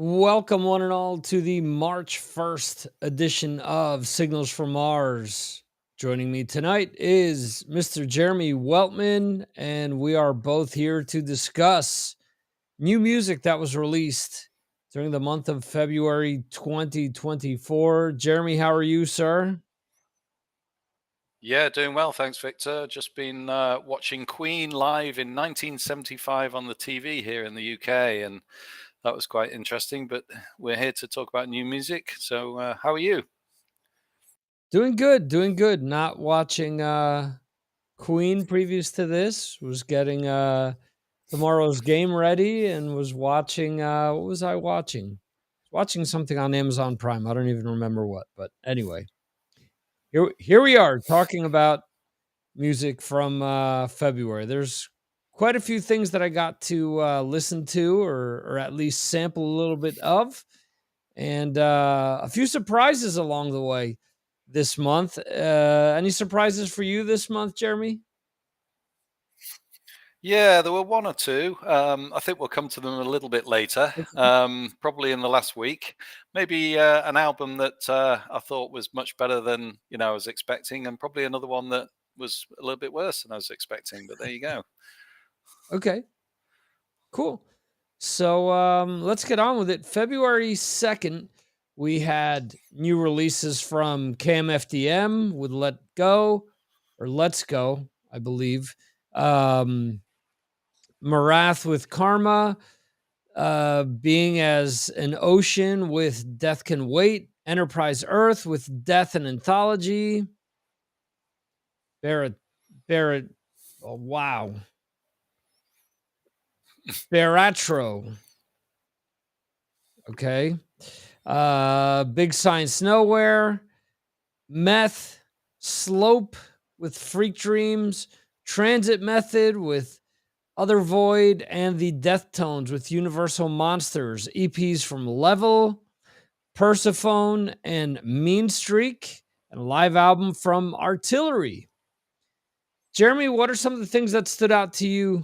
Welcome, one and all, to the March 1st edition of Signals from Mars. Joining me tonight is Mr. Jeremy Weltman, and we are both here to discuss new music that was released during the month of February 2024. Jeremy, how are you, sir? Yeah, doing well. Thanks, Victor. Just been watching Queen live in 1975 on the TV here in the UK, and that was quite interesting. But we're here to talk about new music. So, how are you? Doing good, doing good. Not watching Queen previous to this, was getting tomorrow's game ready and was watching what was I watching? Watching something on Amazon Prime. I don't even remember what, but anyway, here we are talking about music from February. There's quite a few things that I got to listen to or at least sample a little bit of, and a few surprises along the way this month. Any surprises for you this month, Jeremy? Yeah, there were one or two. I think we'll come to them a little bit later, probably in the last week. Maybe an album that I thought was much better than I was expecting, and probably another one that was a little bit worse than I was expecting. But there you go. Okay, cool. So let's get on with it. February 2nd, we had new releases from KMFDM with Let Go or Let's Go, I believe. Um, Marath with Karma, Being as an Ocean with Death Can Wait, Enterprise Earth with Death and Anthology, Barrett, Barrett, oh, wow, Baratro, okay. Big Science Nowhere, Meth, Slope with Freak Dreams, Transit Method with Other Void, and the Death Tones with Universal Monsters. EPs from Level, Persephone, and Mean Streak, and a live album from Artillery. Jeremy, what are some of the things that stood out to you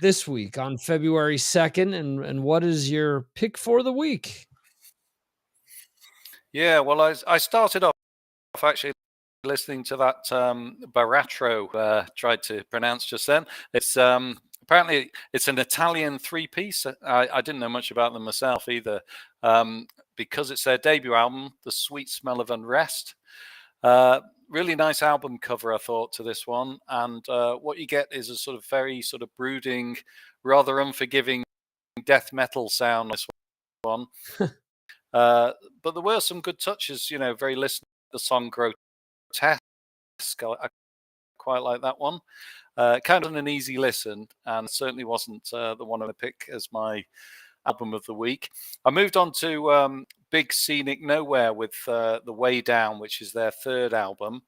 this week on February 2nd, and what is your pick for the week? Yeah, well, I started off actually listening to that Baratro tried to pronounce just then. It's apparently it's an Italian three-piece. I didn't know much about them myself either, because it's their debut album, The Sweet Smell of Unrest. Really nice album cover, I thought, to this one, and what you get is a sort of very sort of brooding, rather unforgiving death metal sound. This one. Uh, but there were some good touches, very listenable. The song Grotesque, I quite like that one. Kind of an easy listen, and certainly wasn't the one I pick as my album of the week. I moved on to Big Scenic Nowhere with The Way Down, which is their third album.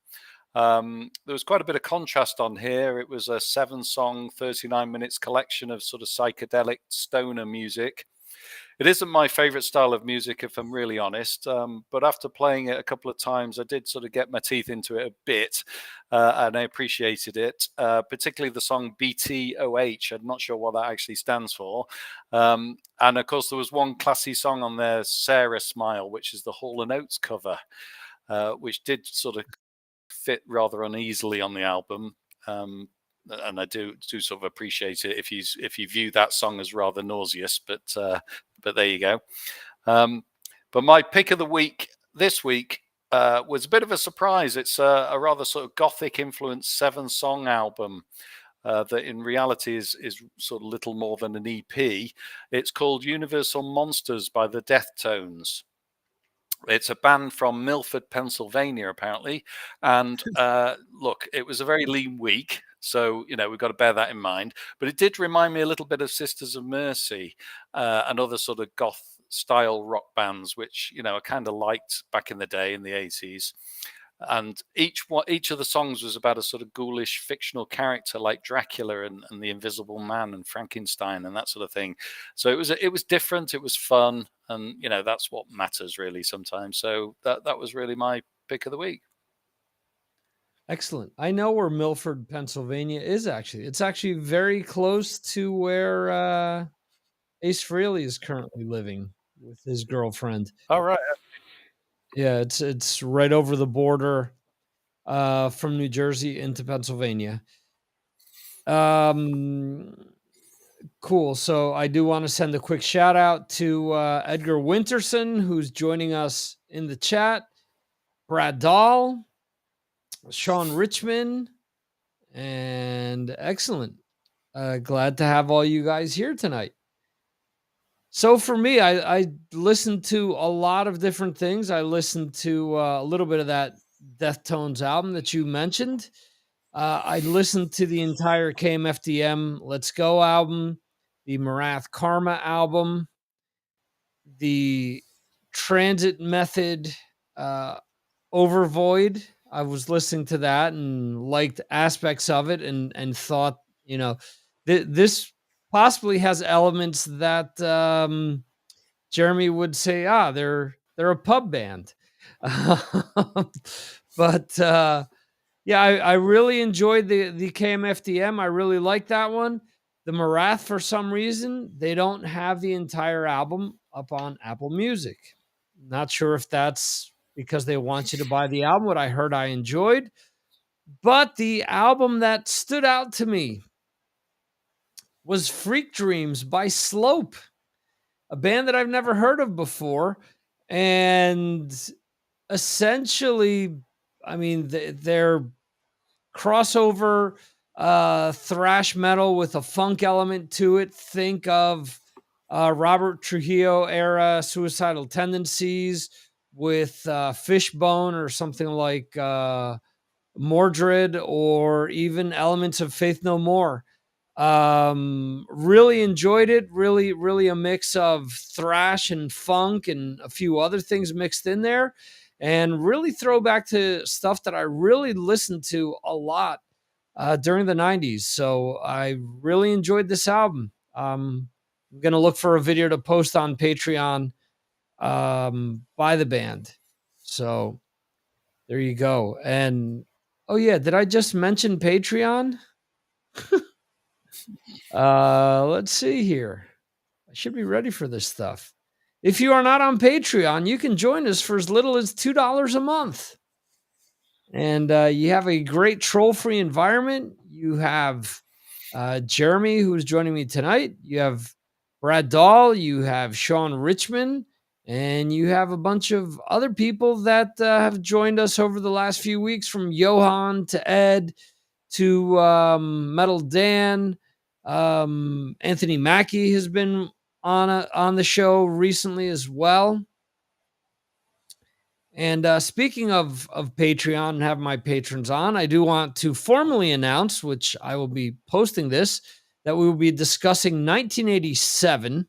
There was quite a bit of contrast on here. It was a 7-song, 39 minutes collection of sort of psychedelic stoner music. It isn't my favorite style of music, if I'm really honest. But after playing it a couple of times, I did sort of get my teeth into it a bit, and I appreciated it, particularly the song BTOH. I'm not sure what that actually stands for. And of course, there was one classy song on there, Sarah Smile, which is the Hall & Oates cover, which did sort of fit rather uneasily on the album. And I do sort of appreciate it if you view that song as rather nauseous, but there you go. But my pick of the week this week was a bit of a surprise. It's a rather sort of gothic influenced 7-song album that in reality is sort of little more than an EP. It's called Universal Monsters by the Death Tones. It's a band from Milford, Pennsylvania, apparently. And look, it was a very lean week. So, we've got to bear that in mind. But it did remind me a little bit of Sisters of Mercy and other sort of goth style rock bands, which, I kind of liked back in the day in the 80s. And each of the songs was about a sort of ghoulish fictional character like Dracula and the Invisible Man and Frankenstein and that sort of thing. So it was different, it was fun, and that's what matters really sometimes. So that was really my pick of the week. Excellent. I know where Milford, Pennsylvania is actually. It's actually very close to where Ace Frehley is currently living. with his girlfriend. All right. Yeah, it's right over the border from New Jersey into Pennsylvania. Um, cool. So I do want to send a quick shout out to Edgar Winterson, who's joining us in the chat. Brad Dahl, Sean Richmond, and excellent. Glad to have all you guys here tonight. So for me, I listened to a lot of different things. I listened to a little bit of that Deftones album that you mentioned. I listened to the entire KMFDM Let's Go album, the Marath Karma album, the Transit Method uh, Overvoid. I was listening to that and liked aspects of it, and thought, this possibly has elements that Jeremy would say, they're a pub band. But yeah, I really enjoyed the KMFDM. I really like that one. The Marath, for some reason, they don't have the entire album up on Apple Music. Not sure if that's because they want you to buy the album, what I heard I enjoyed. But the album that stood out to me was Freak Dreams by Slope, a band that I've never heard of before. And essentially, I mean, they're crossover thrash metal with a funk element to it. Think of Robert Trujillo era Suicidal Tendencies with Fishbone, or something like Mordred, or even elements of Faith No More. Really enjoyed it. Really a mix of thrash and funk and a few other things mixed in there, and really throw back to stuff that I really listened to a lot during the 90s. So I really enjoyed this album. I'm going to look for a video to post on Patreon by the band. So there you go. And oh yeah, did I just mention Patreon? Let's see here. I should be ready for this stuff. If you are not on Patreon, you can join us for as little as $2 a month. And you have a great troll-free environment. You have Jeremy, who's joining me tonight. You have Brad Dahl. You have Sean Richmond. And you have a bunch of other people that have joined us over the last few weeks, from Johan to Ed to Metal Dan. Anthony Mackie has been on the show recently as well. And speaking of Patreon and have my patrons on, I do want to formally announce, which I will be posting this, that we will be discussing 1987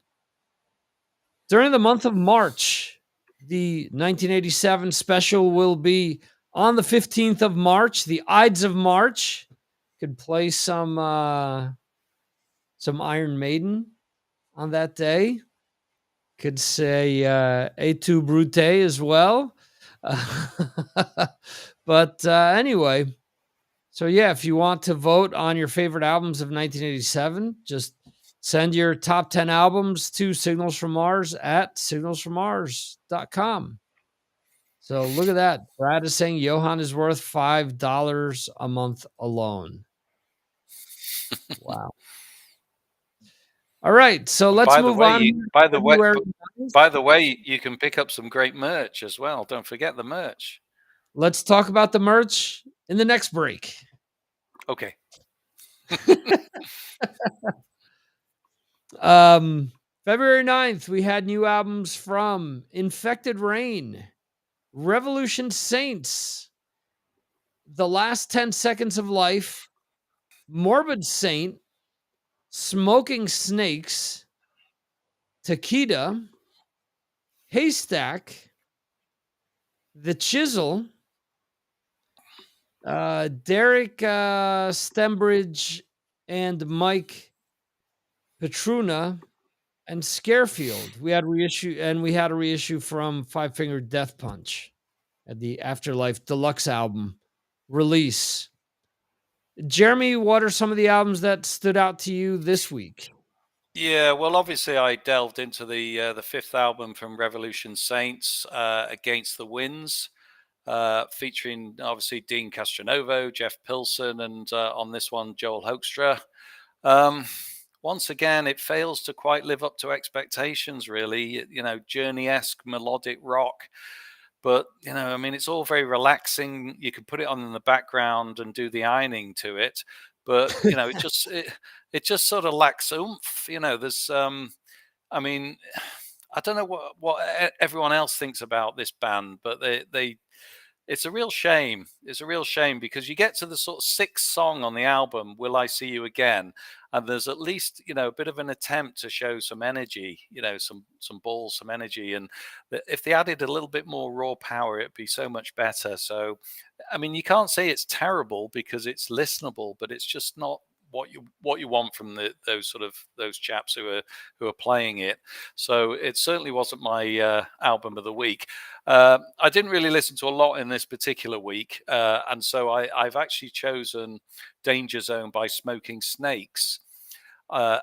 during the month of March. The 1987 special will be on the 15th of March, the Ides of March. Could play some Iron Maiden on that day. Could say Et tu Brute as well. But anyway, so yeah, if you want to vote on your favorite albums of 1987, just send your top 10 albums to Signals from Mars at signalsfrommars.com. So look at that. Brad is saying Johan is worth $5 a month alone. Wow. All right, so let's move on. By the way, you can pick up some great merch as well. Don't forget the merch. Let's talk about the merch in the next break. Okay. February 9th, we had new albums from Infected Rain, Revolution Saints, The Last 10 Seconds of Life, Morbid Saint, Smoking Snakes, Takeda, Haystack, The Chisel, Derek Stembridge and Mike Petruna, and Scarefield. We had a reissue from Five Finger Death Punch at the Afterlife Deluxe album release. Jeremy, what are some of the albums that stood out to you this week? Yeah, well, obviously, I delved into the fifth album from Revolution Saints, Against the Winds, featuring obviously Dean Castronovo, Jeff Pilson, and on this one, Joel Hoekstra. Um, Once again, it fails to quite live up to expectations, really. You know, journey-esque melodic rock. But, you know, I mean, it's all very relaxing. You can put it on in the background and do the ironing to it. But, you know, it just sort of lacks oomph. You know, there's I mean, I don't know what everyone else thinks about this band, but they it's a real shame. It's a real shame because you get to the sort of sixth song on the album, "Will I See You Again," and there's at least, you know, a bit of an attempt to show some energy, you know, some balls, some energy, and if they added a little bit more raw power, it'd be so much better. So, I mean, you can't say it's terrible because it's listenable, but it's just not what you want from those sort of those chaps who are playing it. So it certainly wasn't my album of the week. I didn't really listen to a lot in this particular week, and so I've actually chosen "Danger Zone" by Smoking Snakes.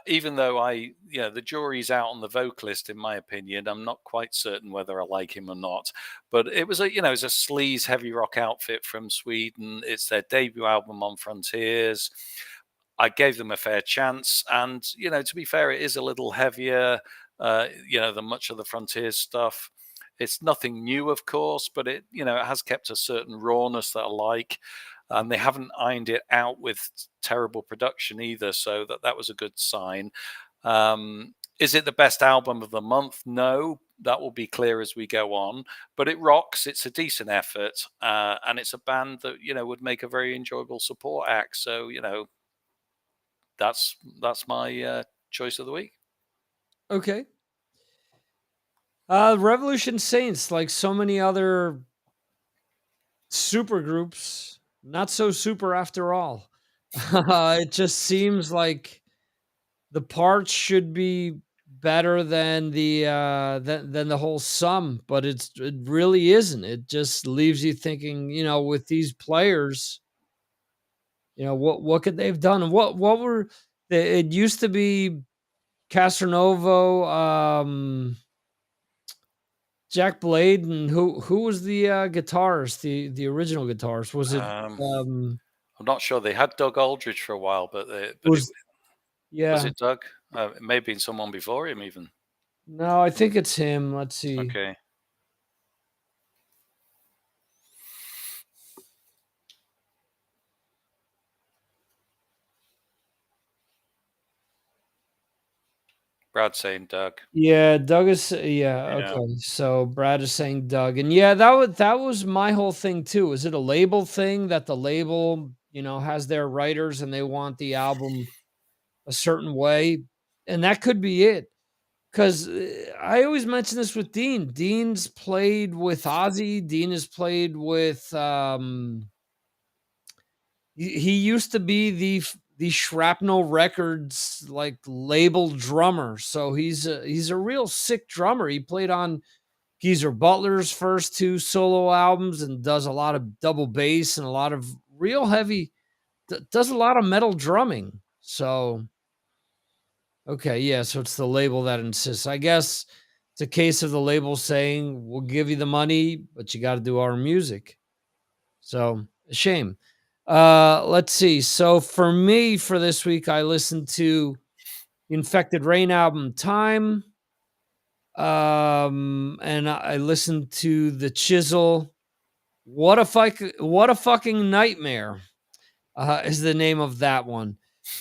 Even though the jury's out on the vocalist, in my opinion, I'm not quite certain whether I like him or not. But it was it's a sleaze heavy rock outfit from Sweden. It's their debut album on Frontiers. I gave them a fair chance, and to be fair, it is a little heavier, than much of the Frontiers stuff. It's nothing new, of course, but it has kept a certain rawness that I like, and they haven't ironed it out with terrible production either, so that was a good sign. Is it the best album of the month? No, that will be clear as we go on. But it rocks. It's a decent effort, and it's a band that would make a very enjoyable support act. So that's my choice of the week. Okay. Revolution Saints, like so many other super groups, not so super after all. It just seems like the parts should be better than than the whole sum, but it really isn't. It just leaves you thinking, with these players, what could they have done? And what were it used to be Castronovo, Jack Blade, and who was the guitarist, the original guitarist? Was it Um, um I'm not sure. They had Doug Aldrich for a while, but it was was yeah. it Doug? It may have been someone before him even. No, I think it's him. Let's see. Okay, Brad saying Doug. Yeah, Doug is yeah, Yeah. okay. So Brad is saying Doug. And yeah, that was my whole thing too. Is it a label thing that the label, has their writers and they want the album a certain way? And that could be it. Cuz I always mention this with Dean. Dean's played with Ozzy, Dean has played with he used to be the Shrapnel Records like label drummer. So he's a real sick drummer. He played on Geezer Butler's first two solo albums and does a lot of double bass and a lot of real heavy does a lot of metal drumming. So, okay, yeah, so it's the label that insists. I guess it's a case of the label saying, "We'll give you the money, but you got to do our music." So, a shame. Let's see. So, for me, for this week, I listened to the Infected Rain album, Time. And I listened to the Chisel. What a fucking nightmare is the name of that one.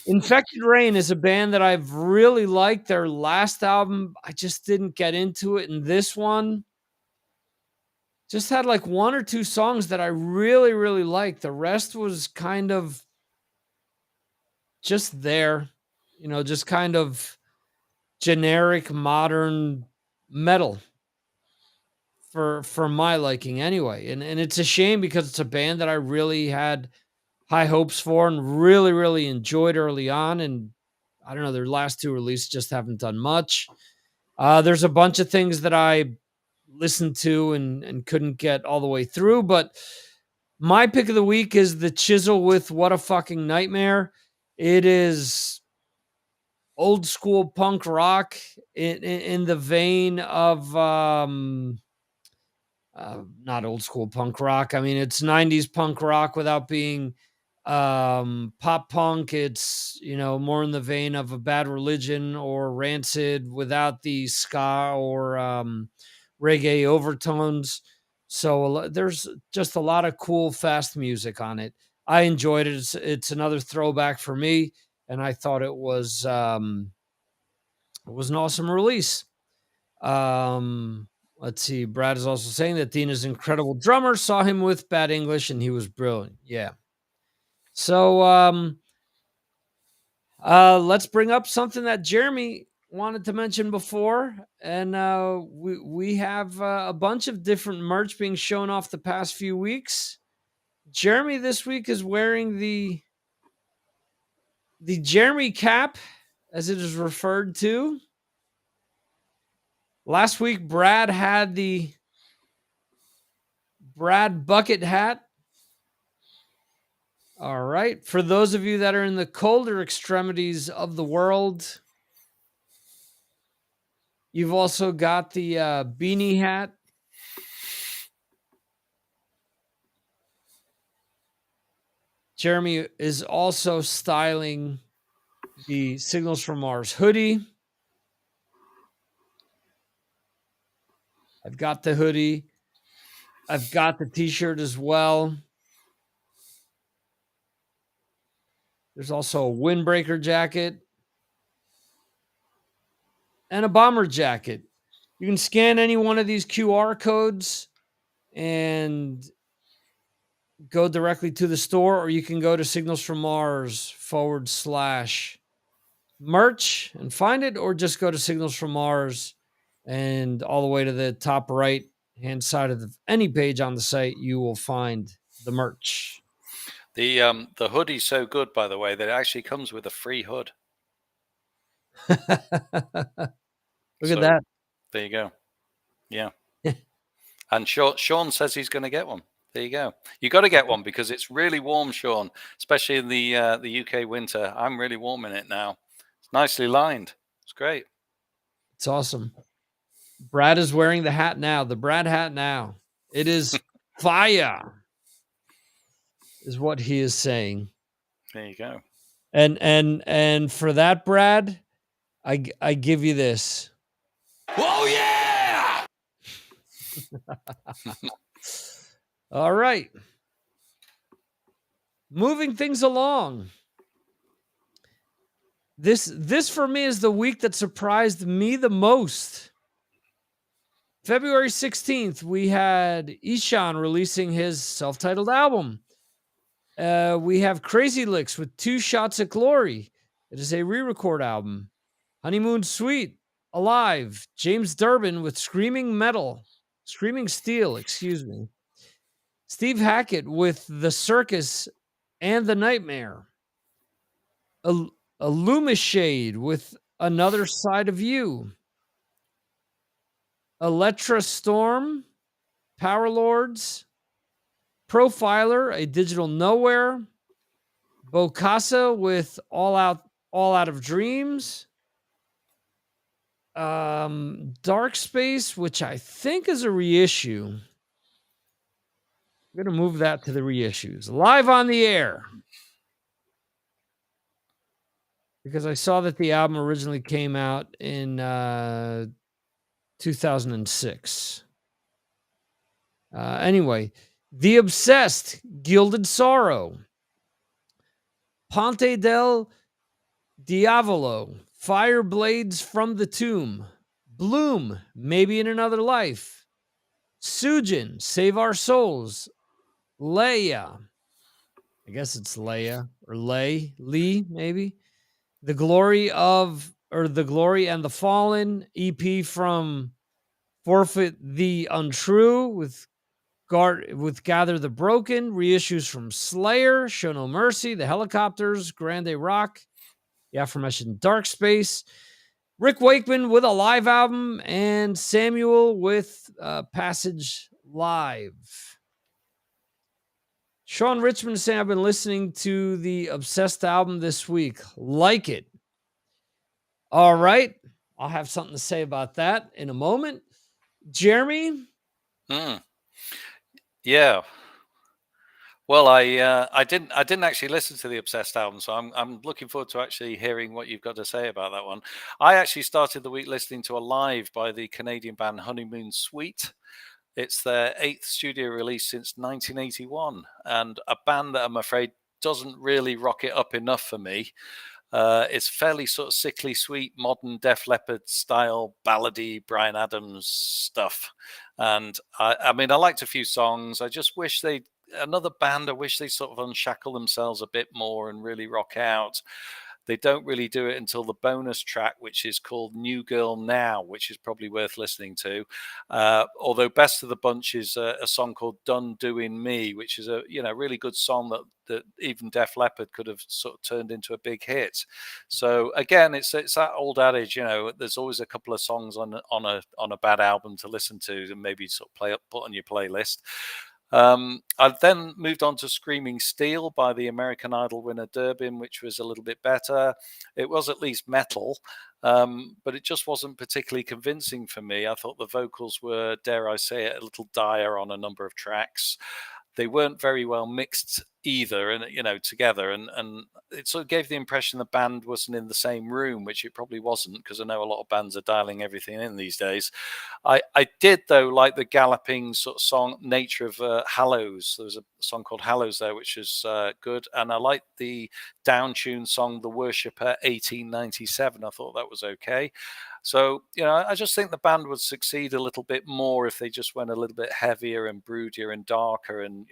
Infected Rain is a band that I've really liked. Their last album, I just didn't get into it, and this one just had like one or two songs that I really, really liked. The rest was kind of just there, just kind of generic modern metal for my liking anyway. And it's a shame because it's a band that I really had high hopes for and really, really enjoyed early on. And I don't know, their last two releases just haven't done much. There's a bunch of things that I listened to and couldn't get all the way through, but my pick of the week is the Chisel with What a Fucking Nightmare. It is old school punk rock in the vein of not old school punk rock. I mean, it's 90s punk rock without being pop punk. It's, more in the vein of a Bad Religion or Rancid without the ska or reggae overtones. So there's just a lot of cool, fast music on it. I enjoyed it. It's another throwback for me, and I thought it was an awesome release. Let's see. Brad is also saying that Dean is an incredible drummer. Saw him with Bad English, and he was brilliant. Yeah. So let's bring up something that Jeremy wanted to mention before, and we have a bunch of different merch being shown off the past few weeks. Jeremy this week is wearing the Jeremy cap, as it is referred to. Last week, Brad had the Brad bucket hat. All right. For those of you that are in the colder extremities of the world, you've also got the beanie hat. Jeremy is also styling the Signals from Mars hoodie. I've got the hoodie. I've got the t-shirt as well. There's also a windbreaker jacket and a bomber jacket. You can scan any one of these QR codes and go directly to the store, or you can go to Signals from Mars /merch and find it, or just go to Signals from Mars and all the way to the top right hand side of any page on the site, you will find the merch. The hoodie's so good, by the way, that it actually comes with a free hood. Look at that. There you go. Yeah. And Sean says he's going to get one. There you go. You got to get one because it's really warm, Sean, especially in the UK winter. I'm really warm in it now. It's nicely lined. It's great. It's awesome. Brad is wearing the hat now, the Brad hat now. It is fire, is what he is saying. There you go. And for that, Brad, I give you this. Oh yeah! All right. Moving things along. This for me is the week that surprised me the most. February 16th, we had Ishan releasing his self-titled album. We have Crazy Licks with 2 Shots at Glory. It is a re-record album. Honeymoon Suite, Alive. James Durbin with Screaming Steel, excuse me. Steve Hackett with The Circus and the Nightmare. Illumishade with Another Side of You. Electra Storm, Power Lords, Profiler, A Digital Nowhere, Bokassa with All Out of Dreams, Dark Space, which I think is a reissue. I'm going to move that to the reissues. Live on the Air, because I saw that the album originally came out in 2006. Anyway, The Obsessed, Gilded Sorrow, Ponte del Diavolo, Fire Blades from the Tomb, Bloom, Maybe in Another Life, Sujin, Save Our Souls, Leia, I guess it's Leia or Lee, maybe. The Glory and the Fallen, EP from Forfeit the Untrue with Gather the Broken, reissues from Slayer, Show No Mercy, The Helicopters, Grande Rock, the aforementioned Dark Space, Rick Wakeman with a live album, and Samuel with Passage Live. Sean Richmond is saying, I've been listening to the Obsessed album this week. Like it. All right. I'll have something to say about that in a moment. Jeremy? Mm, yeah. Well, I didn't actually listen to the Obsessed album, so I'm looking forward to actually hearing what you've got to say about that one. I actually started the week listening to a live by the Canadian band Honeymoon Suite. It's their eighth studio release since 1981, and a band that I'm afraid doesn't really rock it up enough for me. It's fairly sort of sickly sweet, modern Def Leppard style, ballady Brian Adams stuff. And I mean, I liked a few songs. I just wish they another band. I wish they sort of unshackle themselves a bit more and really rock out. They don't really do it until the bonus track, which is called New Girl Now, which is probably worth listening to. Although best of the bunch is a song called Done Doing Me, which is a really good song that even Def Leppard could have sort of turned into a big hit. So again, it's that old adage, there's always a couple of songs on a bad album to listen to and maybe sort of put on your playlist. I then moved on to Screaming Steel by the American Idol winner Durbin, which was a little bit better. It was at least metal, but it just wasn't particularly convincing for me. I thought the vocals were, dare I say it, a little dire on a number of tracks. They weren't very well mixed either, and together, and it sort of gave the impression the band wasn't in the same room, which it probably wasn't, because I know a lot of bands are dialing everything in these days. I did though like the galloping sort of song nature of Hallows. There was a song called Hallows there, which is good, and I liked the down-tuned song The Worshipper 1897. I thought that was okay. So, I just think the band would succeed a little bit more if they just went a little bit heavier and broodier and darker and,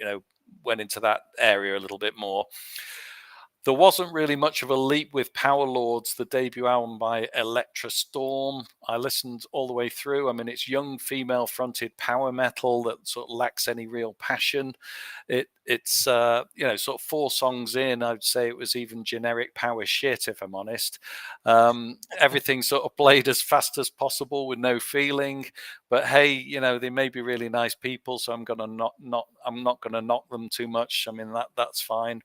went into that area a little bit more. There wasn't really much of a leap with Power Lords, the debut album by Electra Storm. I listened all the way through. I mean, it's young female fronted power metal that sort of lacks any real passion. It's sort of 4 songs in, I'd say it was even generic power shit, if I'm honest. Everything sort of played as fast as possible with no feeling. But hey, they may be really nice people, so I'm not gonna knock them too much. I mean, that's fine.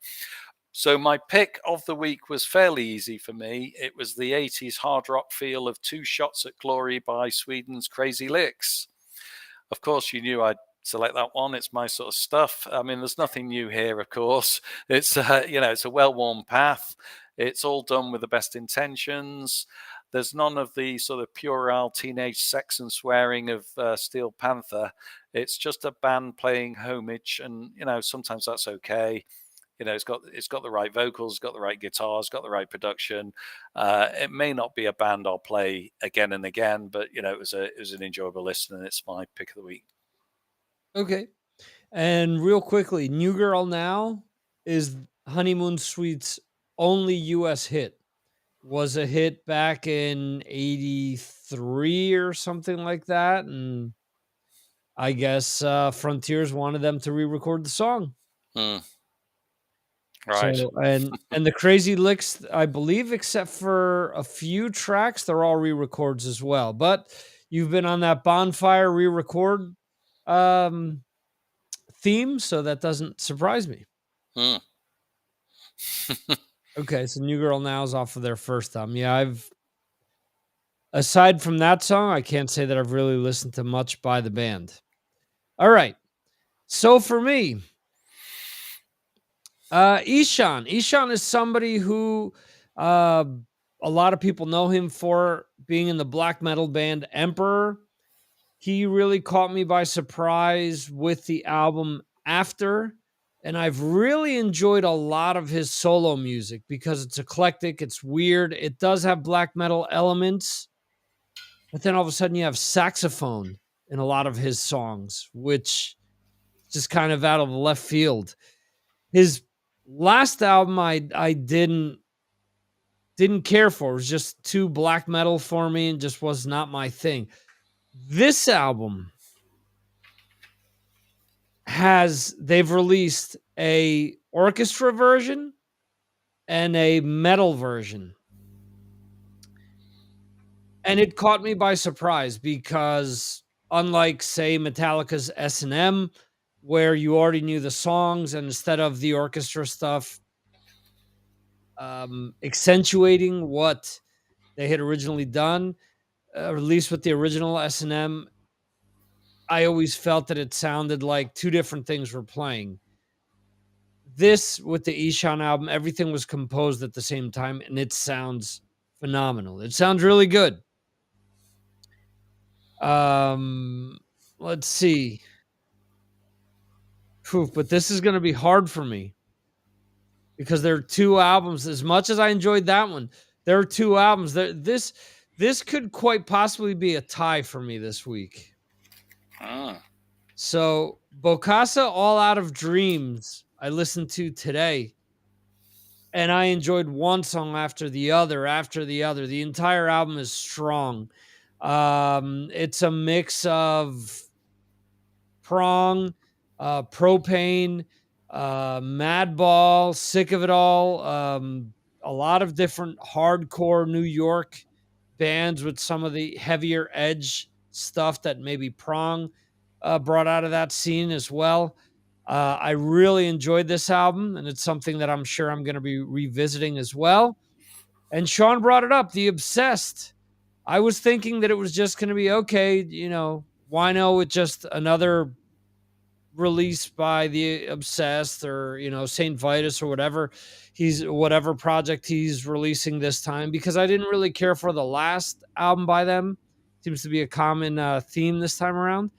So my pick of the week was fairly easy for me. It was the 80s hard rock feel of Two Shots at Glory by Sweden's Crazy Licks. Of course, you knew I'd select that one. It's my sort of stuff. I mean, there's nothing new here, of course. It's it's a well-worn path. It's all done with the best intentions. There's none of the sort of puerile teenage sex and swearing of Steel Panther. It's just a band playing homage, and sometimes that's okay. It's got the right vocals, got the right guitars, got the right production. It may not be a band I'll play again and again, but it was an enjoyable listen, and it's my pick of the week. Okay. And real quickly, New Girl Now is Honeymoon Suite's only US hit. Was a hit back in 83 or something like that. And I guess Frontiers wanted them to re-record the song. Mm, right. So and the Crazy Licks, I believe, except for a few tracks, they're all re-records as well. But you've been on that bonfire re-record um, theme, so that doesn't surprise me. Mm. Okay, so New Girl Now is off of their first album. Yeah, I've aside from that song, I can't say that I've really listened to much by the band. All right. So for me, Ishan. Ishan is somebody who uh, a lot of people know him for being in the black metal band Emperor. He really caught me by surprise with the album After, and I've really enjoyed a lot of his solo music because it's eclectic, it's weird, it does have black metal elements, but then all of a sudden you have saxophone in a lot of his songs, which is just kind of out of left field. His last album I didn't care for. It was just too black metal for me and just was not my thing. This album they've released a orchestra version and a metal version. And it caught me by surprise because unlike say Metallica's S&M where you already knew the songs and instead of the orchestra stuff accentuating what they had originally done, released with the original S&M. I always felt that it sounded like two different things were playing. This, with the Ishan album, everything was composed at the same time, and it sounds phenomenal. It sounds really good. Um, let's see. Phew, but this is going to be hard for me because there are two albums. As much as I enjoyed that one, there are two albums. This could quite possibly be a tie for me this week. Ah. So, Bokassa All Out of Dreams, I listened to today, and I enjoyed one song after the other, after the other. The entire album is strong. It's a mix of Prong, Propane, Madball, Sick of It All, a lot of different hardcore New York bands with some of the heavier edge stuff that maybe Prong brought out of that scene as well. I really enjoyed this album, and it's something that I'm sure I'm going to be revisiting as well. And Sean brought it up, The Obsessed. I was thinking that it was just going to be okay, wino with just another released by the Obsessed or Saint Vitus or whatever project he's releasing this time, because I didn't really care for the last album by them. Seems to be a common theme this time around.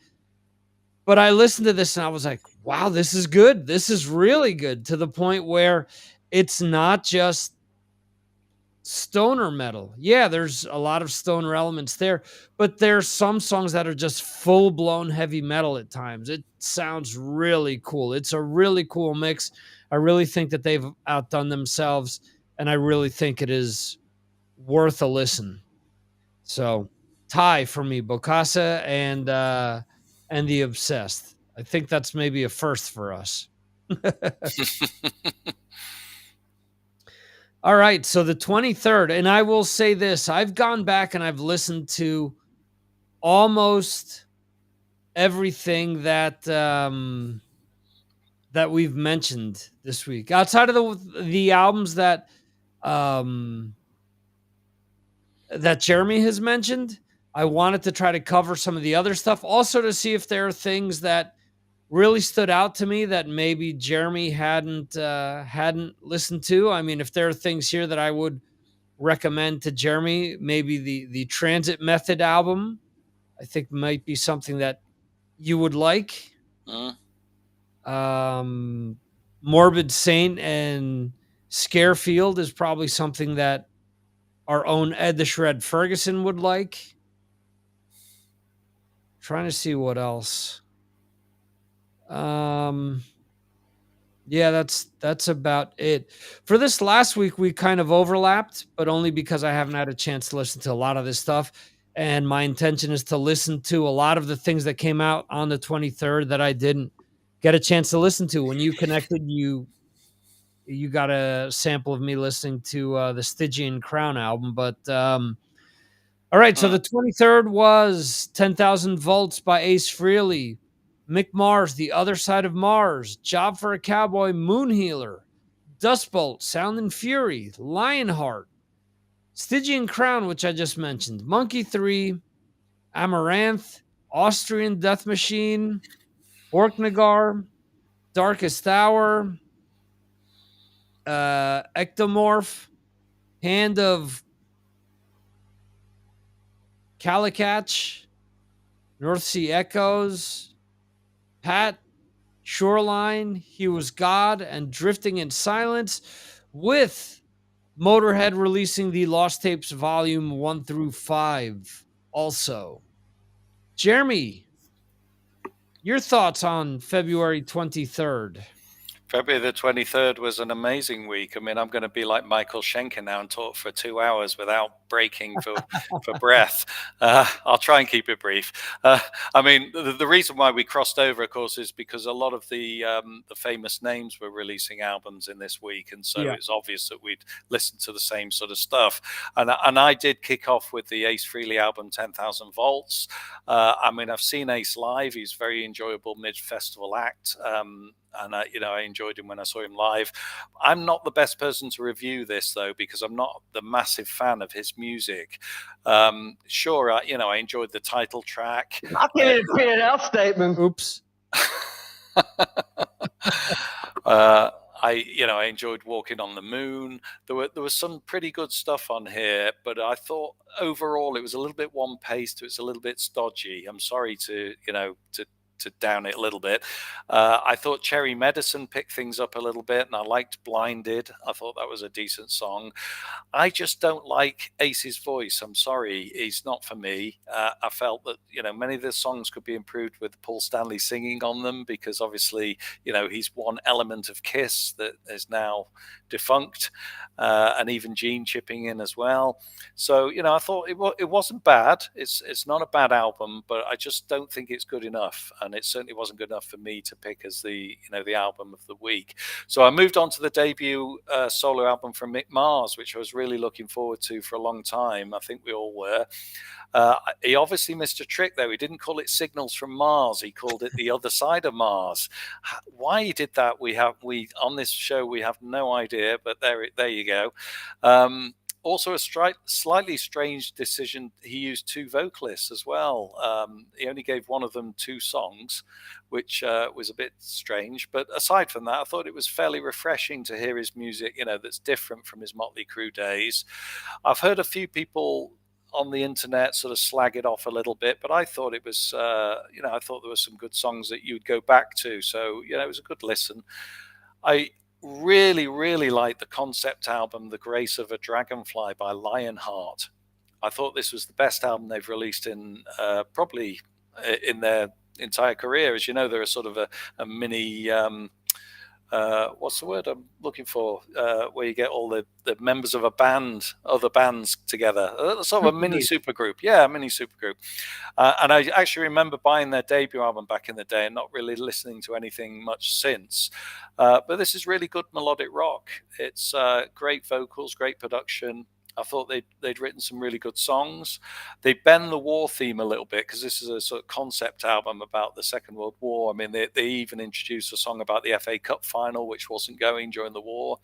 But I listened to this and I was like, wow, this is good. This is really good, to the point where it's not just stoner metal. Yeah, there's a lot of stoner elements there, but there's some songs that are just full blown heavy metal at times. It sounds really cool. It's a really cool mix. I really think that they've outdone themselves, and I really think it is worth a listen. So, tie for me, Bokassa and The Obsessed. I think that's maybe a first for us. All right, so the 23rd, and I will say this, I've gone back and I've listened to almost everything that we've mentioned this week. Outside of the albums um that Jeremy has mentioned, I wanted to try to cover some of the other stuff, also to see if there are things that really stood out to me that maybe Jeremy hadn't listened to. I mean, if there are things here that I would recommend to Jeremy, maybe the Transit Method album, I think might be something that you would like. Mm. Morbid Saint and Scarefield is probably something that our own Ed the Shred Ferguson would like. Trying to see what else. Yeah, that's about it. For this last week, we kind of overlapped, but only because I haven't had a chance to listen to a lot of this stuff. And my intention is to listen to a lot of the things that came out on the 23rd that I didn't get a chance to listen to. When you connected, you got a sample of me listening to the Stygian Crown album. But all right, so Mm. the 23rd was 10,000 Volts by Ace Frehley, Mick Mars, The Other Side of Mars, Job for a Cowboy, Moon Healer, Dustbolt, Sound and Fury, Lionheart, Stygian Crown, which I just mentioned, Monkey 3, Amaranth, Austrian Death Machine, Borknagar, Darkest Hour, Ectomorph, Hand of Calicatch, North Sea Echoes, Pat, Shoreline, He Was God, and Drifting in Silence, with Motorhead releasing the Lost Tapes Volume 1 through 5 also. Jeremy, your thoughts on February 23rd? February the 23rd was an amazing week. I mean, I'm going to be like Michael Schenker now and talk for 2 hours without breaking for breath. I'll try and keep it brief. I mean, the reason why we crossed over, of course, is because a lot of the famous names were releasing albums in this week, and so Yeah. it's obvious that we'd listen to the same sort of stuff. And I did kick off with the Ace Frehley album, 10,000 Volts. I mean, I've seen Ace live. He's a very enjoyable mid-festival act. and I enjoyed him when I saw him live. I'm not the best person to review this though, because I'm not the massive fan of his music. Sure, I enjoyed the title track. I can't repeat an out statement. Oops. uh, I enjoyed Walking on the Moon. There was some pretty good stuff on here, but I thought overall it was a little bit one paced. It was a little bit stodgy. I'm sorry to down it a little bit. I thought Cherry Medicine picked things up a little bit, and I liked Blinded. I thought that was a decent song. I just don't like Ace's voice. I'm sorry, he's not for me. I felt that many of the songs could be improved with Paul Stanley singing on them, because obviously he's one element of Kiss that is now defunct, and even Gene chipping in as well. So I thought it wasn't bad. It's not a bad album, but I just don't think it's good enough, and it certainly wasn't good enough for me to pick as the album of the week. So I moved on to the debut solo album from Mick Mars, which I was really looking forward to for a long time. I think we all were. He obviously missed a trick there. He didn't call it Signals from Mars. He called it The Other Side of Mars. Why he did that, we on this show we have no idea. But there you go. Also, a slightly strange decision. He used two vocalists as well. He only gave one of them two songs, which was a bit strange. But aside from that, I thought it was fairly refreshing to hear his music, that's different from his Motley Crue days. I've heard a few people on the internet sort of slag it off a little bit, but I thought it was, I thought there were some good songs that you'd go back to. So, it was a good listen. I really, really like the concept album, The Grace of a Dragonfly by Lionheart. I thought this was the best album they've released in probably in their entire career. As you know, they're a sort of a mini, what's the word I'm looking for? Where you get all the members of a band, other bands together. Sort of a mini supergroup. Yeah, a mini supergroup. And I actually remember buying their debut album back in the day and not really listening to anything much since. But this is really good melodic rock. It's great vocals, great production. I thought they'd written some really good songs. They bend the war theme a little bit, because this is a sort of concept album about the Second World War. I mean, they even introduced a song about the FA Cup final, which wasn't going during the war.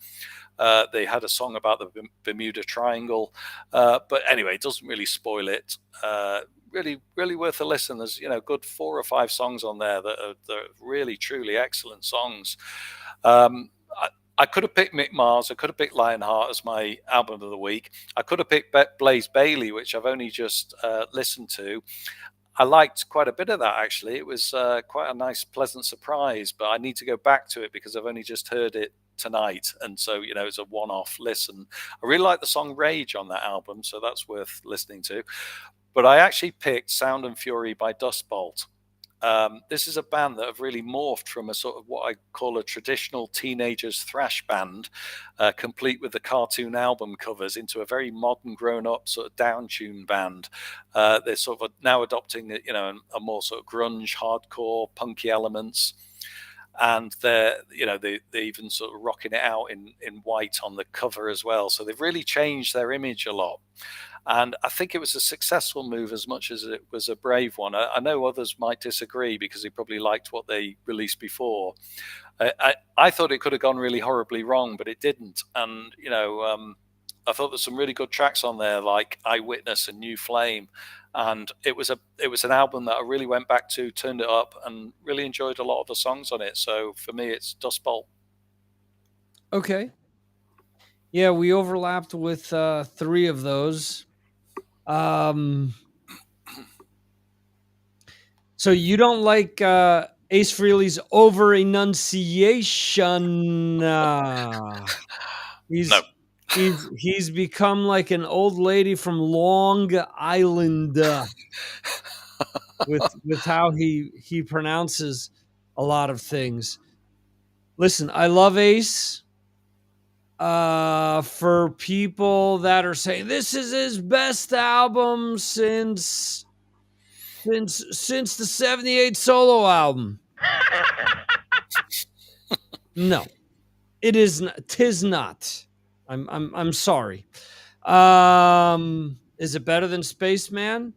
They had a song about the Bermuda Triangle. But anyway, it doesn't really spoil it. Really, really worth a listen. There's good 4 or 5 songs on there that are really, truly excellent songs. I could have picked Mick Mars. I could have picked Lionheart as my album of the week. I could have picked Blaze Bayley, which I've only just listened to. I liked quite a bit of that, actually. It was quite a nice, pleasant surprise, but I need to go back to it because I've only just heard it tonight. And so, it's a one-off listen. I really like the song Rage on that album, so that's worth listening to. But I actually picked Sound and Fury by Dust Bolt. This is a band that have really morphed from a sort of what I call a traditional teenagers thrash band, complete with the cartoon album covers, into a very modern, grown-up sort of down-tuned band. They're sort of now adopting, a more sort of grunge, hardcore, punky elements. And they're even sort of rocking it out in white on the cover as well. So they've really changed their image a lot. And I think it was a successful move as much as it was a brave one. I know others might disagree because they probably liked what they released before. I thought it could have gone really horribly wrong, but it didn't. And, I thought there's some really good tracks on there, like Eyewitness and New Flame. And it was an album that I really went back to, turned it up, and really enjoyed a lot of the songs on it. So for me, it's Dust Bolt. Okay. Yeah, we overlapped with 3 of those. So you don't like Ace Frehley's over enunciation? No. He's become like an old lady from Long Island with how he pronounces a lot of things. Listen, I love Ace. For people that are saying this is his best album since the 78 solo album. No. It is not. 'Tis not. I'm sorry. Is it better than Spaceman?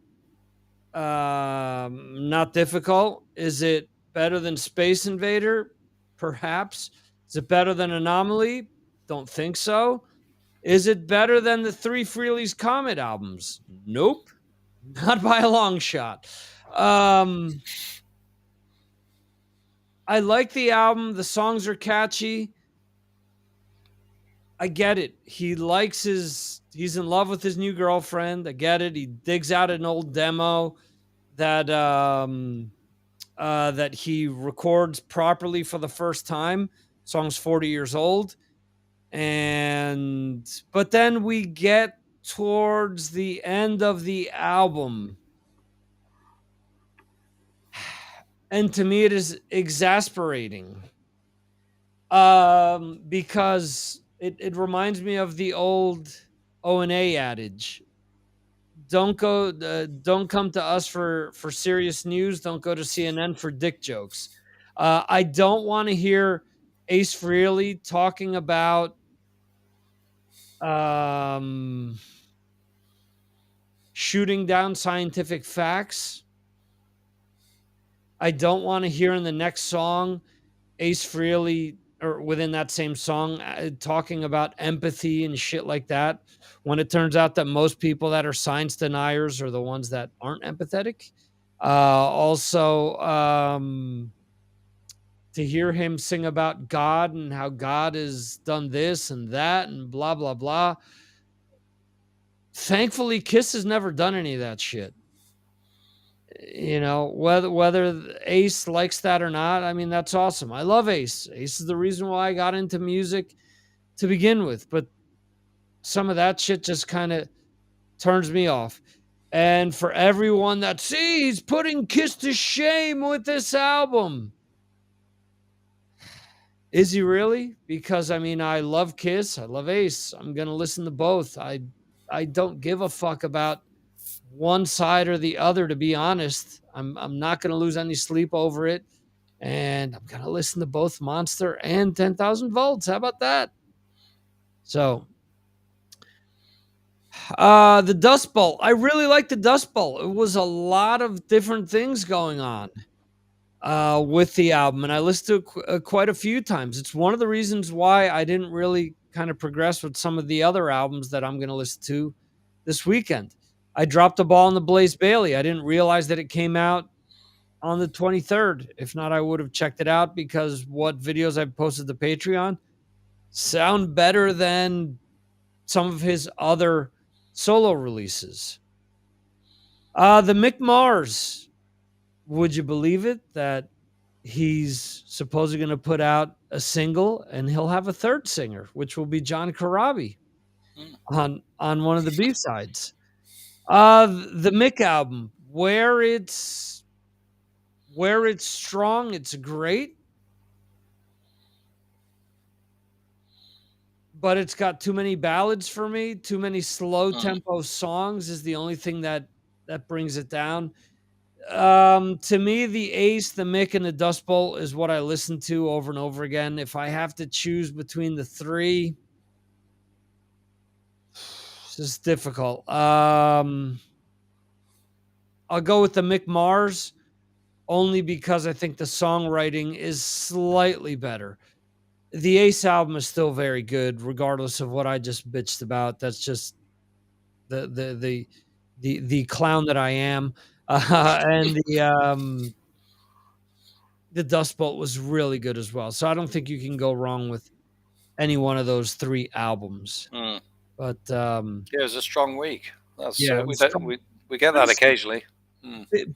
Not difficult. Is it better than Space Invader? Perhaps. Is it better than Anomaly? Don't think so. Is it better than the three Frehley's Comet albums? Nope, not by a long shot. I like the album. The songs are catchy. I get it. He's in love with his new girlfriend. I get it. He digs out an old demo that that he records properly for the first time. Song's 40 years old. But then we get towards the end of the album. And to me, it is exasperating. Because it reminds me of the old O&A adage. Don't come to us for serious news. Don't go to CNN for dick jokes. I don't want to hear Ace Frehley talking about shooting down scientific facts. I don't want to hear in the next song Ace Frehley, or within that same song, talking about empathy and shit like that, when it turns out that most people that are science deniers are the ones that aren't empathetic. Also, to hear him sing about God and how God has done this and that and blah, blah, blah. Thankfully, Kiss has never done any of that shit. You know, whether Ace likes that or not, I mean, that's awesome. I love Ace. Ace is the reason why I got into music to begin with, but some of that shit just kind of turns me off. And for everyone that he's putting Kiss to shame with this album, is he really? Because I mean, I love Kiss, I love Ace. I'm gonna listen to both. I don't give a fuck about one side or the other, to be honest. I'm not going to lose any sleep over it, and I'm going to listen to both Monster and 10,000 Volts. How about that? So, the Dust Bowl. I really like the Dust Bowl. It was a lot of different things going on with the album, and I listened to it quite a few times. It's one of the reasons why I didn't really kind of progress with some of the other albums that I'm going to listen to this weekend. I dropped the ball on the Blaze Bailey. I didn't realize that it came out on the 23rd. If not, I would have checked it out, because what videos I've posted to Patreon sound better than some of his other solo releases. The Mick Mars. Would you believe it that he's supposedly going to put out a single and he'll have a third singer, which will be John Corabi on one of the B-sides. The Mick album, where it's strong, it's great, but it's got too many ballads for me. Too many slow tempo songs is the only thing that brings it down. To me, the Ace, the Mick, and the Dust Bowl is what I listen to over and over again. If I have to choose between the three, this is difficult. I'll go with the Mick Mars, only because I think the songwriting is slightly better. The Ace album is still very good, regardless of what I just bitched about. That's just the clown that I am. And the Dust Bowl was really good as well. So I don't think you can go wrong with any one of those three albums. But yeah, it was a strong week. That's yeah, we get that occasionally.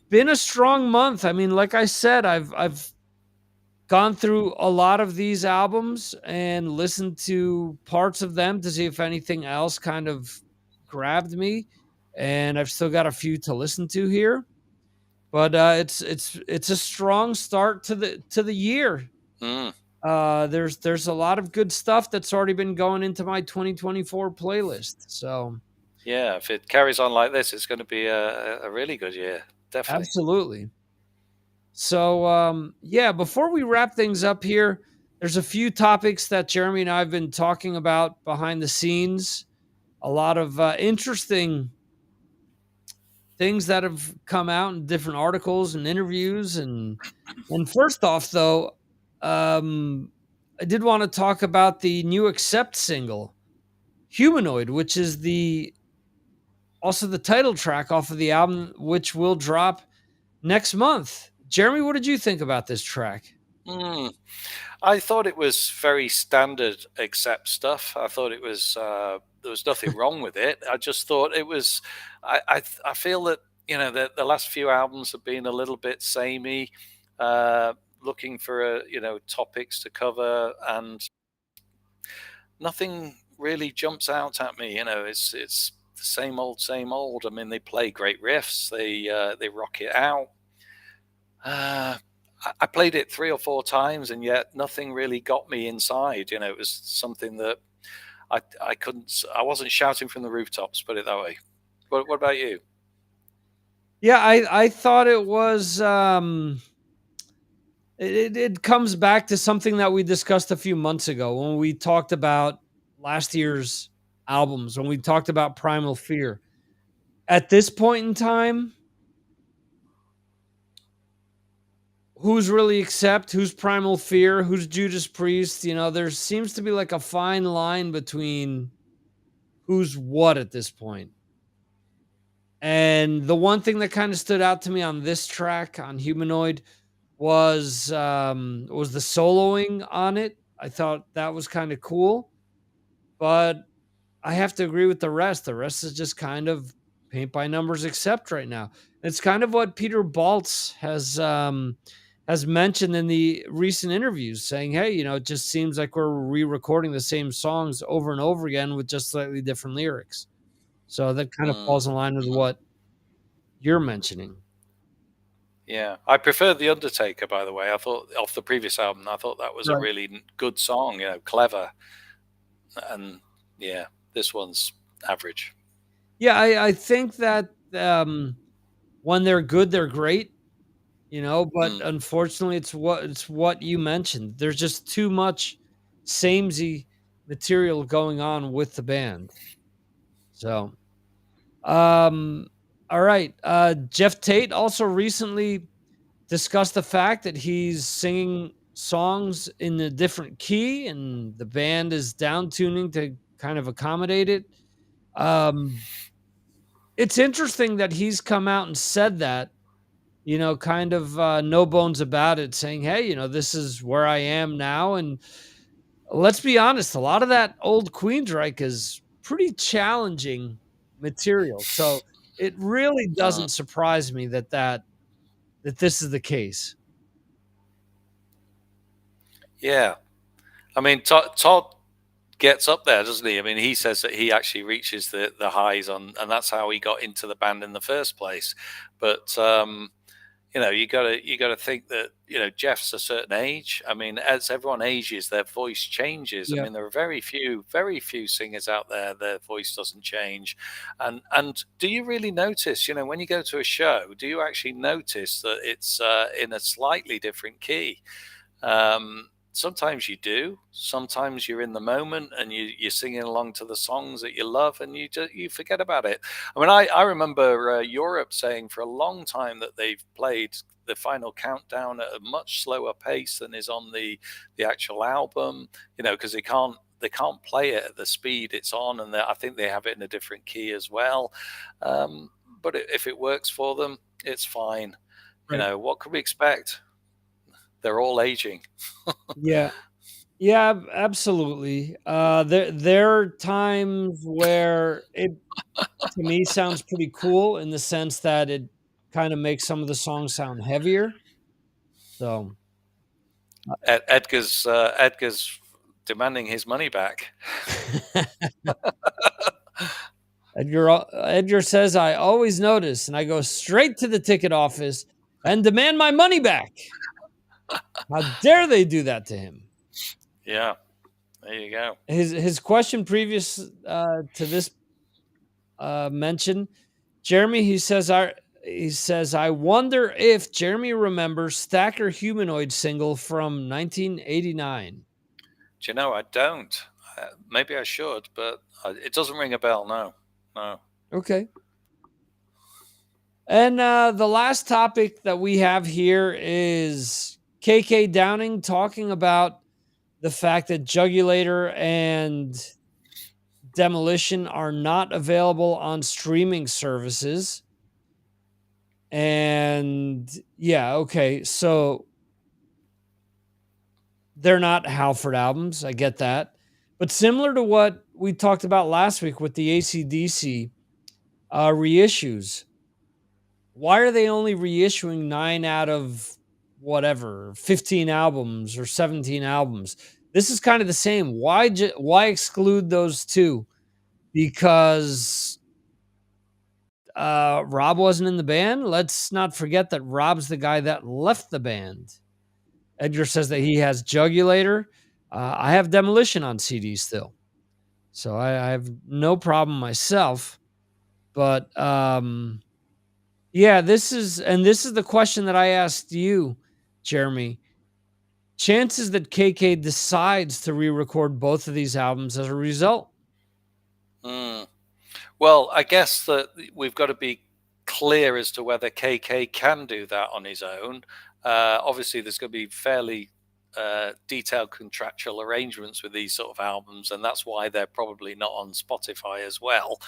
Been a strong month. I mean, like I said, I've gone through a lot of these albums and listened to parts of them to see if anything else kind of grabbed me, and I've still got a few to listen to here. But it's a strong start to the year. There's a lot of good stuff that's already been going into my 2024 playlist. So yeah, if it carries on like this, it's going to be a really good year. Definitely. Absolutely. So, yeah, before we wrap things up here, there's a few topics that Jeremy and I have been talking about behind the scenes. A lot of interesting things that have come out in different articles and interviews. And first off, though, I did want to talk about the new Accept single, Humanoid, which is the also the title track off of the album, which will drop next month. Jeremy, what did you think about this track? Mm. I thought it was very standard Accept stuff. I thought it was there was nothing wrong with it. I just thought it was. I feel that the last few albums have been a little bit samey, looking for topics to cover, and nothing really jumps out at me. It's the same old, same old. I mean, they play great riffs. They rock it out. I played it 3 or 4 times, and yet nothing really got me inside. It was something that I couldn't. I wasn't shouting from the rooftops. Put it that way. What about you? Yeah, I thought it was it comes back to something that we discussed a few months ago when we talked about last year's albums, when we talked about Primal Fear. At this point in time, who's really Accept, who's Primal Fear, who's Judas Priest, there seems to be like a fine line between who's what at this point. And the one thing that kind of stood out to me on this track on Humanoid was the soloing on it. I thought that was kind of cool, but I have to agree with the rest. The rest is just kind of paint by numbers Accept right now. It's kind of what Peter Baltz has mentioned in the recent interviews, saying, "Hey, it just seems like we're re-recording the same songs over and over again with just slightly different lyrics." So that kind of Mm, falls in line with mhm. what you're mentioning. Yeah, I prefer the Undertaker. By the way, I thought off the previous album, I thought that was a Right. really good song. Clever, and yeah, this one's average. Yeah, I think that when they're good, they're great. But Mm, unfortunately, it's what you mentioned. There's just too much samey material going on with the band. So, um, all right. Jeff Tate also recently discussed the fact that he's singing songs in a different key, and the band is down tuning to kind of accommodate it. Um, it's interesting that he's come out and said that, kind of no bones about it, saying, "Hey, this is where I am now." And let's be honest, a lot of that old Queensryche is pretty challenging material. So it really mm, doesn't surprise me that this is the case. yeah, I mean, Todd gets up there, doesn't he? I mean, he says that he actually reaches the highs on, and that's how he got into the band in the first place. But you gotta think that Jeff's a certain age. I mean, as everyone ages, their voice changes. I Yeah. mean, there are very few singers out there their voice doesn't change. And do you really notice? When you go to a show, do you actually notice that it's in a slightly different key? Sometimes you do. Sometimes you're in the moment and you're singing along to the songs that you love, and you forget about it. I mean, I remember Europe saying for a long time that they've played the final countdown at a much slower pace than is on the actual album. Because they can't play it at the speed it's on, and I think they have it in a different key as well. But if it works for them, it's fine. Right. What could we expect? They're all aging. Yeah. Yeah, absolutely. There are times where it, to me, sounds pretty cool in the sense that it kind of makes some of the songs sound heavier. So, Edgar's demanding his money back. Edgar says, "I always notice, and I go straight to the ticket office and demand my money back. How dare they do that to him?" Yeah, there you go. His question previous to this mention, Jeremy, he says, "I wonder if Jeremy remembers Stacker Humanoid single from 1989." Do you know, I don't. Maybe I should, but it doesn't ring a bell. No, no. Okay. And the last topic that we have here is KK Downing talking about the fact that Jugulator and Demolition are not available on streaming services. And yeah, okay. So they're not Halford albums. I get that. But similar to what we talked about last week with the AC/DC reissues, why are they only reissuing 9 out of whatever 15 albums or 17 albums? This is kind of the same. Why exclude those two? Because Rob wasn't in the band. Let's not forget that Rob's the guy that left the band. Edgar says that he has Jugulator. I have Demolition on CD still, so I have no problem myself. But yeah, this is the question that I asked you, Jeremy. Chances that KK decides to re-record both of these albums as a result. Mm. Well, I guess that we've got to be clear as to whether KK can do that on his own. Obviously, there's going to be fairly detailed contractual arrangements with these sort of albums, and that's why they're probably not on Spotify as well.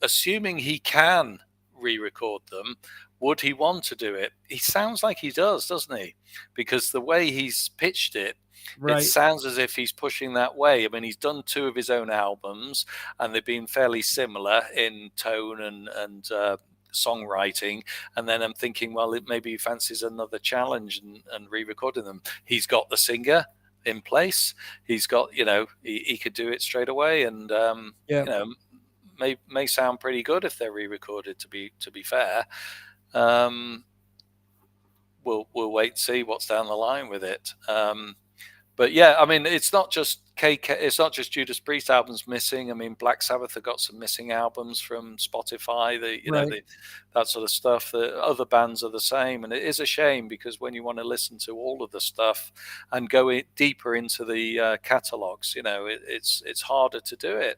Assuming he can re-record them, would he want to do it? He sounds like he does, doesn't he? Because the way he's pitched it, it sounds as if he's pushing that way. I mean, he's done 2 of his own albums, and they've been fairly similar in tone and songwriting. And then I'm thinking, well, maybe he fancies another challenge and re-recording them. He's got the singer in place. He's got, he could do it straight away, and may sound pretty good if they're re-recorded. To be fair. We'll wait and see what's down the line with it. But yeah, I mean, it's not just KK. It's not just Judas Priest albums missing. I mean, Black Sabbath have got some missing albums from Spotify. That sort of stuff. The other bands are the same, and it is a shame because when you want to listen to all of the stuff and go deeper into the catalogs, it's harder to do it.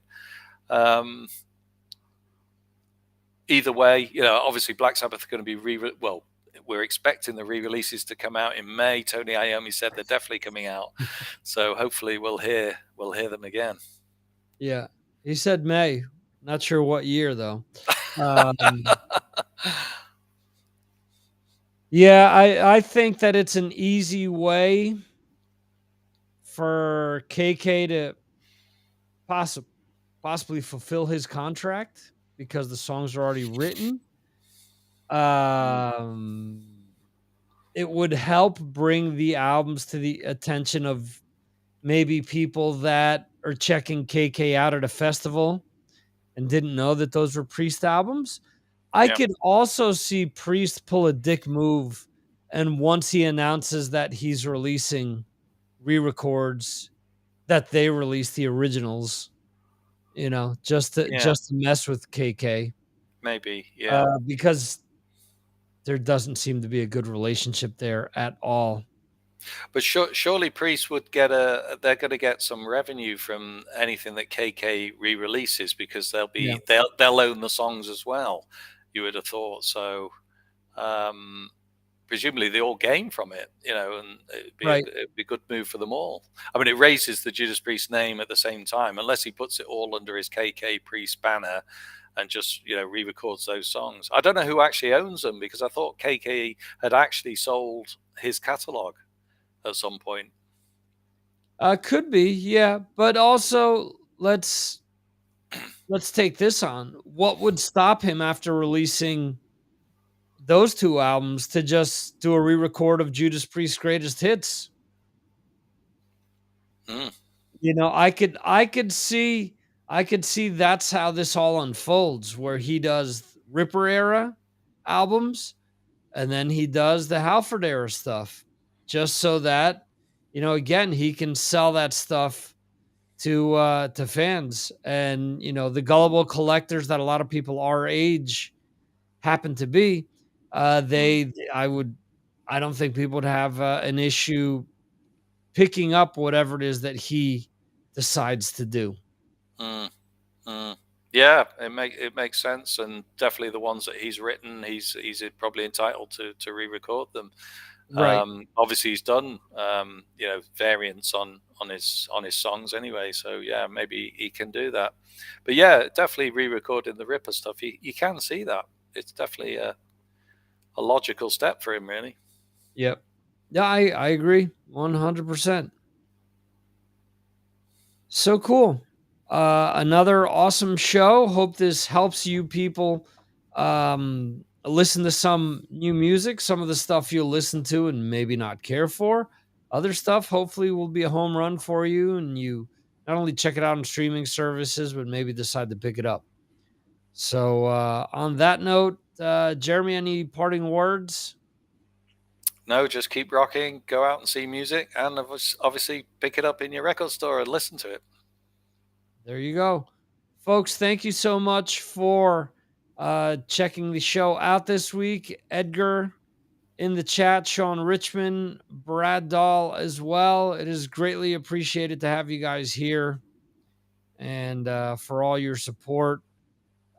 Either way, obviously Black Sabbath are going to be we're expecting the re-releases to come out in May. Tony Iommi said they're definitely coming out, so hopefully we'll hear them again. Yeah, he said May. Not sure what year though. Yeah, I think that it's an easy way for KK to possibly fulfill his contract because the songs are already written. It would help bring the albums to the attention of maybe people that are checking KK out at a festival and didn't know that those were Priest albums. I could also see Priest pull a dick move, and once he announces that he's releasing re-records, that they release the originals, just to mess with KK. Maybe, because there doesn't seem to be a good relationship there at all. But surely Priest would they're going to get some revenue from anything that KK re-releases because they'll own the songs as well. You would have thought so. Presumably they all gain from it, and it'd be a good move for them all. I mean, it raises the Judas Priest name at the same time, unless he puts it all under his KK Priest banner and just re-records those songs. I don't know who actually owns them because I thought KK had actually sold his catalog at some point. Could be, yeah, but also let's take this on. What would stop him after releasing those 2 albums to just do a re-record of Judas Priest's greatest hits? I could see that's how this all unfolds, where he does Ripper era albums and then he does the Halford era stuff, just so that again he can sell that stuff to fans, and the gullible collectors that a lot of people our age happen to be. I don't think people would have an issue picking up whatever it is that he decides to do. Yeah, it makes sense, and definitely the ones that he's written, he's probably entitled to re-record them. Right. Obviously, he's done variants on his songs anyway. So yeah, maybe he can do that. But yeah, definitely re-recording the Ripper stuff. You can see that it's definitely a logical step for him, really. Yep. Yeah, I agree 100%. So cool. Another awesome show. Hope this helps you people listen to some new music, some of the stuff you'll listen to and maybe not care for. Other stuff hopefully will be a home run for you and you not only check it out on streaming services, but maybe decide to pick it up. So on that note, Jeremy, any parting words? No, just keep rocking, go out and see music, and obviously pick it up in your record store and listen to it. There you go. Folks, thank you so much for checking the show out this week. Edgar in the chat, Sean Richmond, Brad Dahl as well. It is greatly appreciated to have you guys here and for all your support.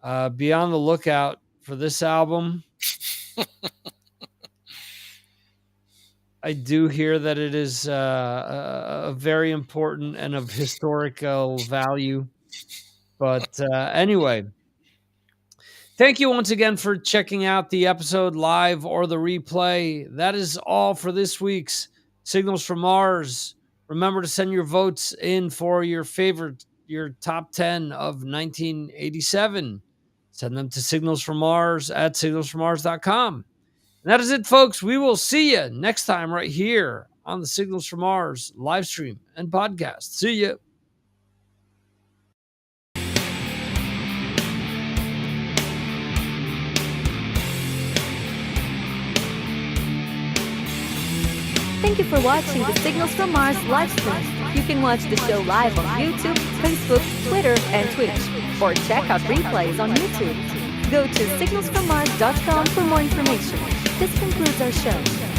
Be on the lookout for this album. I do hear that it is a very important and of historical value. But anyway, thank you once again for checking out the episode live or the replay. That is all for this week's Signals from Mars. Remember to send your votes in for your top 10 of 1987. Send them to signalsfrommars at signalsfrommars.com. And that is it, folks. We will see you next time right here on the Signals from Mars live stream and podcast. See you. Thank you for watching the Signals from Mars live stream. You can watch the show live on YouTube, Facebook, Twitter, and Twitch, or check out replays on YouTube. Go to signalsfrommars.com for more information. This concludes our show.